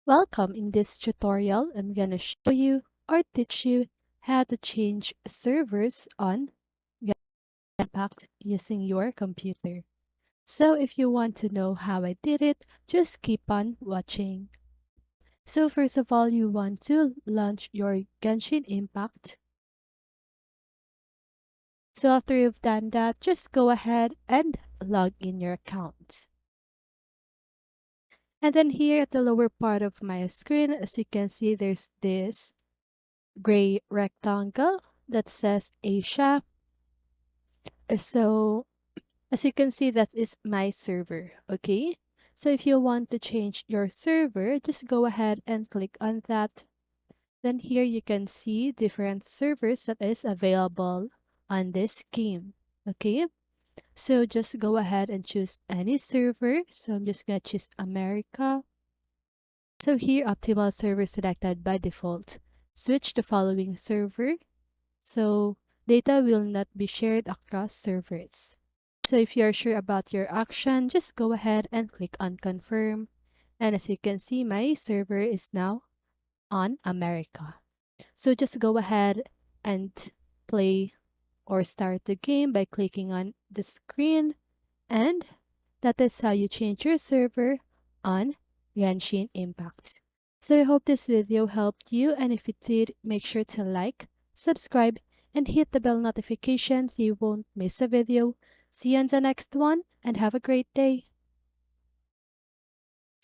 Welcome. In this tutorial, I'm gonna show you or teach you how to change servers on Genshin Impact using your computer. So if you want to know how I did it, just keep on watching. So first of all, you want to launch your Genshin Impact. So after you've done that, just go ahead and log in your account. And then here at the lower part of my screen, as you can see, there's this gray rectangle that says Asia. So as you can see, that is my server. Okay. So if you want to change your server, just go ahead and click on that. Then here you can see different servers that is available on this game. Okay. So just go ahead and choose any server. So I'm just gonna choose America. So here optimal server selected by default. Switch the following server. So data will not be shared across servers. So if you're sure about your action, just go ahead and click on confirm. And as you can see, my server is now on America. So just go ahead and play or start the game by clicking on the screen. And that is how you change your server on Genshin Impact. So I hope this video helped you, and if it did, make sure to like, subscribe, and hit the bell notification so you won't miss a video. See you on the next one, and have a great day.